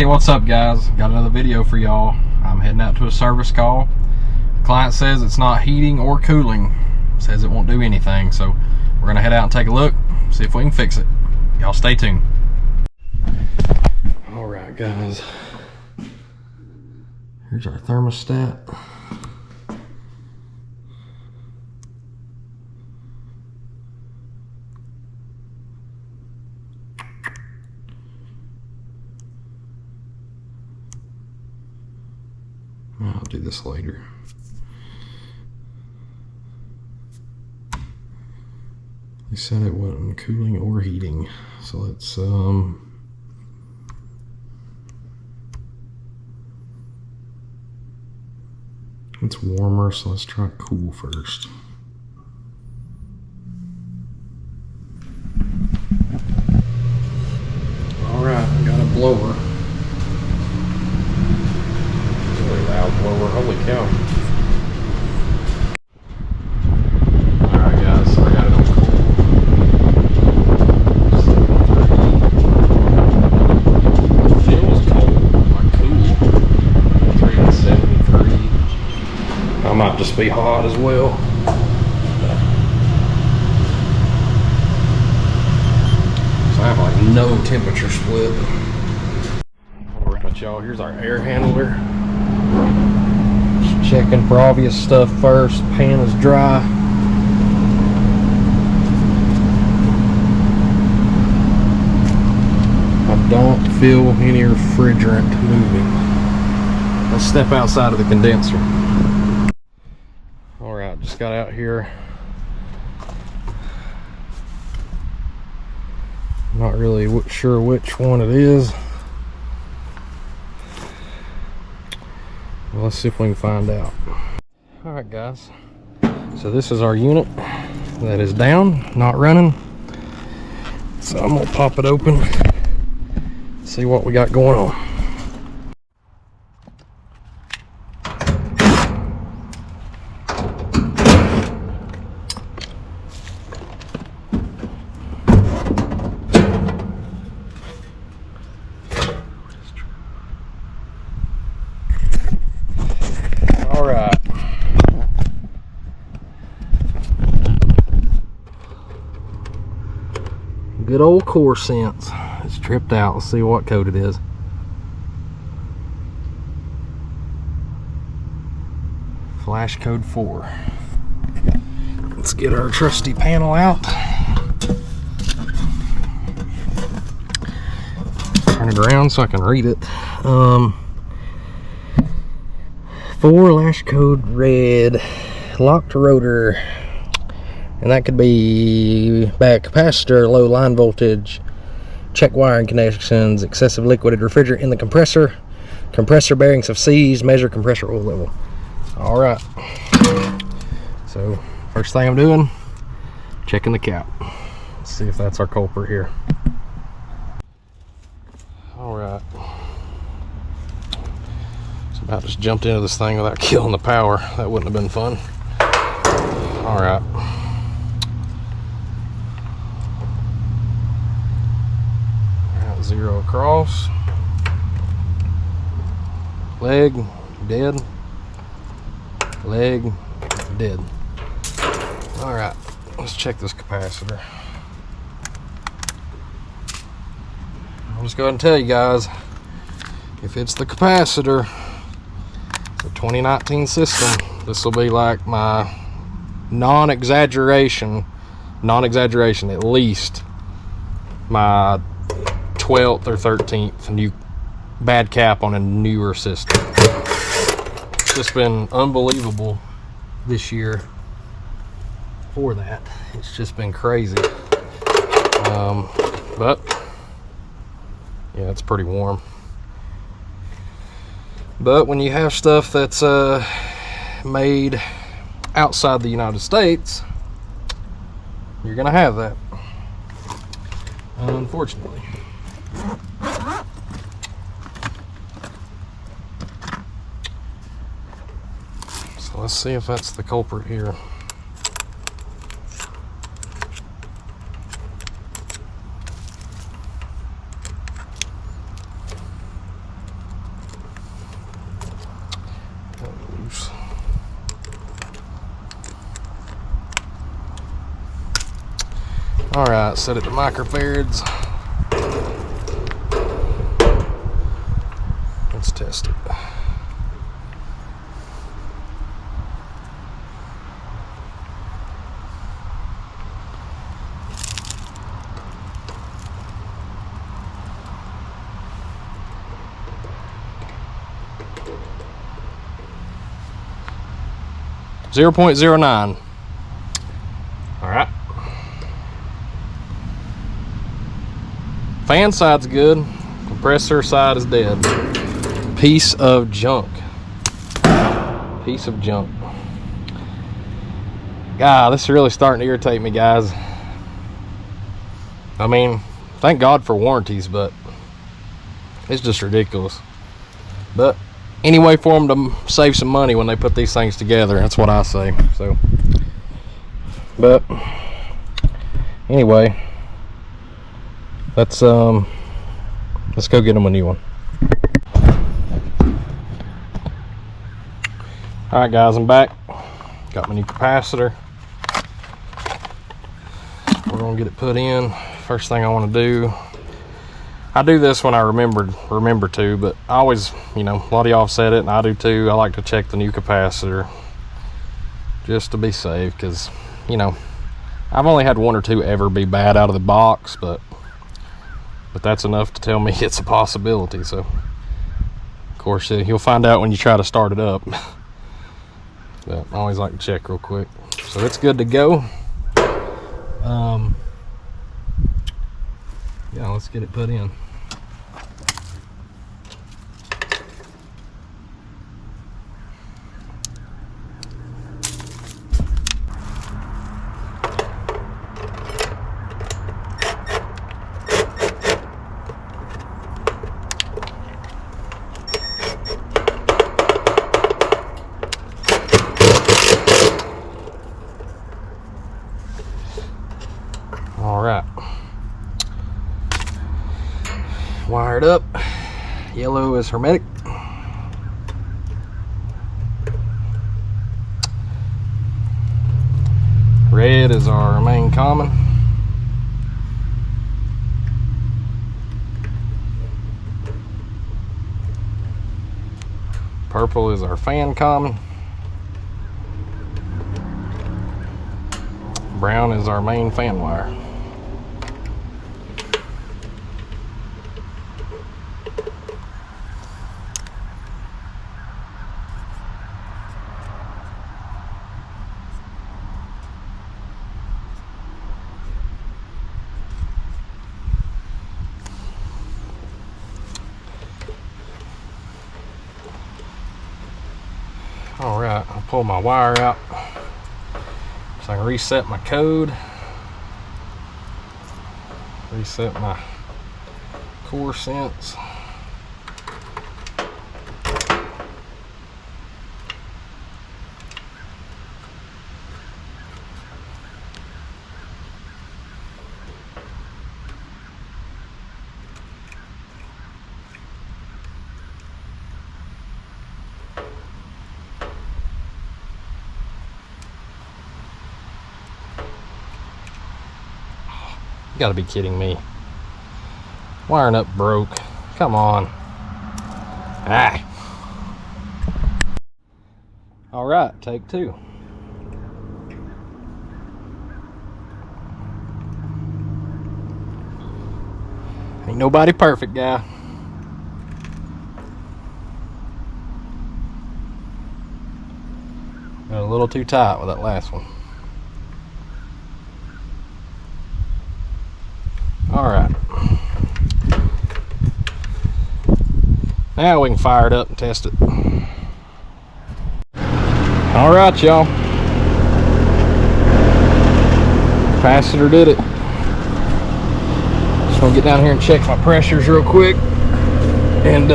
Hey, what's up guys? Got another video for y'all. I'm heading out to a service call. The client says it's not heating or cooling. Says it won't do anything. So we're gonna head out and take a look, see if we can fix it. Y'all stay tuned. All right guys, here's our thermostat. I'll do this later. They said it wasn't cooling or heating, so let's it's warmer, so let's try cool first. All right, got a blower. Blower, holy cow. Alright guys, so I got it on cool. Feels cold, like cool. 373. I might just be hot as well. So I have like no temperature split. Alright y'all, here's our air handler. Checking for obvious stuff first. Pan is dry. I don't feel any refrigerant moving. Let's step outside of the condenser. Alright, just got out here. Not really sure which one it is. Well, let's see if we can find out. All right guys, so this is our unit that is down, not running. So I'm gonna pop it open, see what we got going on. Good old core sense. It's tripped out. Let's see what code it is. Flash code 4. Let's get our trusty panel out. Turn it around so I can read it. 4 lash code red. Locked rotor. And that could be bad capacitor, low line voltage, check wiring connections, excessive liquid refrigerant in the compressor, compressor bearings have seized, measure compressor oil level. All right. So first thing I'm doing, checking the cap. Let's see if that's our culprit here. All right. So about just jumped into this thing without killing the power. That wouldn't have been fun. All right. Zero across, leg dead, leg dead. All right, let's check this capacitor. I'll just go ahead and tell you guys, if it's the capacitor, it's a 2019 system, this will be like my non-exaggeration, at least my 12th or 13th new bad cap on a newer system. It's just been unbelievable this year for that. It's just been crazy. But yeah, it's pretty warm. But when you have stuff that's made outside the United States, you're gonna have that, unfortunately. So let's see if that's the culprit here. All right, set it to microfarads. Let's test it. .09. All right. Fan side's good. Compressor side is dead. Piece of junk. Piece of junk. God, this is really starting to irritate me, guys. I mean, thank God for warranties, but it's just ridiculous. But any way for them to save some money when they put these things together, that's what I say. So, but anyway, let's go get them a new one. All right, guys, I'm back. Got my new capacitor. We're gonna get it put in. First thing I want to do, I do this when I remember to, but I always, you know, a lot of y'all have said it, and I do too. I like to check the new capacitor just to be safe, because, you know, I've only had one or two ever be bad out of the box, but that's enough to tell me it's a possibility. So, of course, you'll find out when you try to start it up. But I always like to check real quick. So it's good to go. Yeah, let's get it put in. All right. Wired up. Yellow is hermetic. Red is our main common. Purple is our fan common. Brown is our main fan wire. All right, I'll pull my wire out so I can reset my code, reset my core sense. You gotta be kidding me. Wiring up broke. Come on. Ah. All right, take two. Ain't nobody perfect, guy. Got a little too tight with that last one. All right. Now we can fire it up and test it. All right, y'all. Capacitor did it. Just gonna get down here and check my pressures real quick. And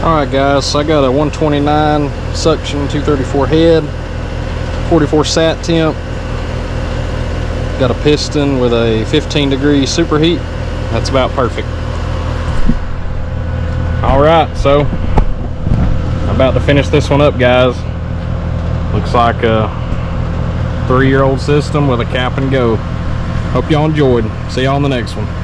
Alright guys, so I got a 129 suction 234 head, 44 sat temp. Got a piston with a 15-degree superheat. That's about perfect. Alright, so I'm about to finish this one up, guys. Looks like a 3-year-old system with a cap and go. Hope y'all enjoyed. See y'all on the next one.